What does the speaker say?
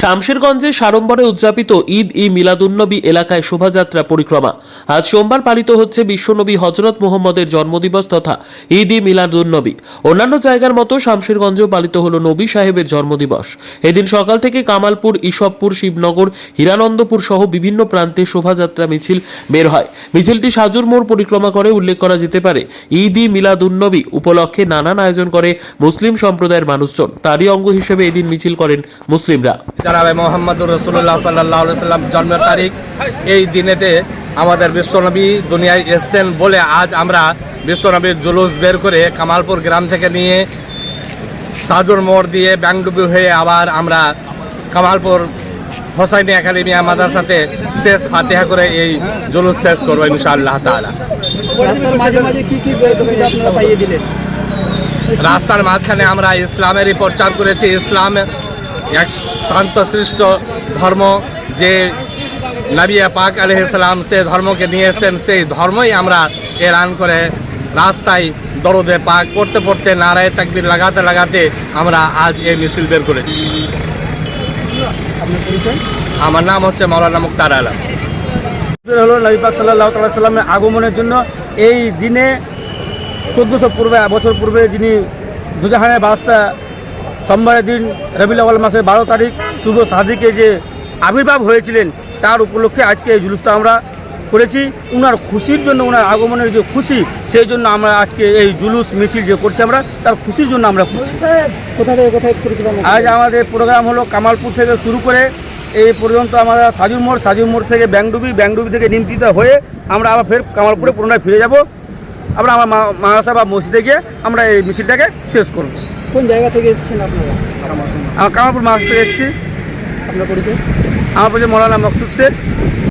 শামশেরগঞ্জে সাড়ম্বরে উদযাপিত ঈদ ই মিলাদুন্নবী এলাকায় শোভাযাত্রা পরিক্রমা। আজ সোমবার পালিত হচ্ছে বিশ্বনবী হযরত মুহাম্মদের জন্মদিবস তথা ঈদ ই মিলাদুন্নবী। অন্যান্য জায়গার মতো শামশেরগঞ্জেও পালিত হলো নবী সাহেবের জন্মদিবস। এদিন সকাল থেকে কামালপুর, ঈশ্বরপুর, শিবনগর, হীরানন্দপুর সহ বিভিন্ন প্রান্তে শোভাযাত্রা মিছিল বের হয়। মিছিলটি সাজুর মোড় পরিক্রমা করে। উল্লেখ করা যেতে পারে, ঈদ ই মিলাদুন্নবী উপলক্ষে নানান আয়োজন করে মুসলিম সম্প্রদায়ের মানুষজন। তারই অঙ্গ হিসেবে এদিন মিছিল করেন মুসলিমরা। জানাবে মোহাম্মদুর রাসূলুল্লাহ সাল্লাল্লাহু আলাইহি সাল্লাম জন্মের তারিখ। এই দিনেতে আমাদের বিশ্বনবী দুনিয়ায় এসেছেন বলে আজ আমরা বিশ্বনবীর জুলুস বের করে কামালপুর গ্রাম থেকে নিয়ে সাজুর মোড় দিয়ে ব্যাংডুবি হয়ে আবার আমরা কামালপুর হোসাইনি একাডেমিয়া মাদ্রাসাতে শেষ ফাতিহা করে এই জুলুস শেষ করবো ইনশাআল্লাহ তাআলা। রাস্তার মাঝে মাঝে কি সুবিধা আপনারা পাইয়ে দিলেন? রাস্তার মাঝখানে আমরা ইসলামেরই প্রচার করেছি। ইসলাম এক শান্তশিষ্ট ধর্ম, যে নবী পাক আলাইহিস সালাম সে ধর্মকে নিয়ে এসেছেন, সেই ধর্মই আমরা এলান করে রাস্তায় দরুদে পাক পড়তে পড়তে, নারায়ে তাকবীর লাগাতে লাগাতে আমরা আজ এই মিছিল বের করেছি। আমার নাম হচ্ছে মাওলানা মুক্তার আলম। হলো নবী পাক সাল্লাল্লাহু আলাইহি সাল্লামের আগমনের জন্য এই দিনে 1400 বছর পূর্বে যিনি দুজাহানের বাদশাহ সোমবারের দিন রবিউল আউয়াল মাসের 12 তারিখ শুভ সাদিকে যে আবির্ভাব হয়েছিলেন, তার উপলক্ষে আজকে এই জুলুসটা আমরা করেছি। ওনার খুশির জন্য, ওনার আগমনের যে খুশি, সেই জন্য আমরা আজকে এই জুলুস মিছিল যে করছি, আমরা তার খুশির জন্য আমরা করছি। কোথা থেকে কোথায়? আজ আমাদের প্রোগ্রাম হলো কামালপুর থেকে শুরু করে এই পর্যন্ত আমরা সাজুর মোড় থেকে ব্যাংডুবি থেকে নিমতিতা হয়ে আমরা আবার ফের কামালপুরে পুনরায় ফিরে যাব। আমরা আমার মাদ্রাসা বা মসজিদে গিয়ে আমরা এই মিছিলটাকে শেষ করব। কোন জায়গা থেকে এসেছেন আপনারা? আমরা কামালপুর মাদ্রাসা থেকে এসেছি। আপনার পরিচয়? আমার পরিচয় মৌলানা মকসুদ শেখ।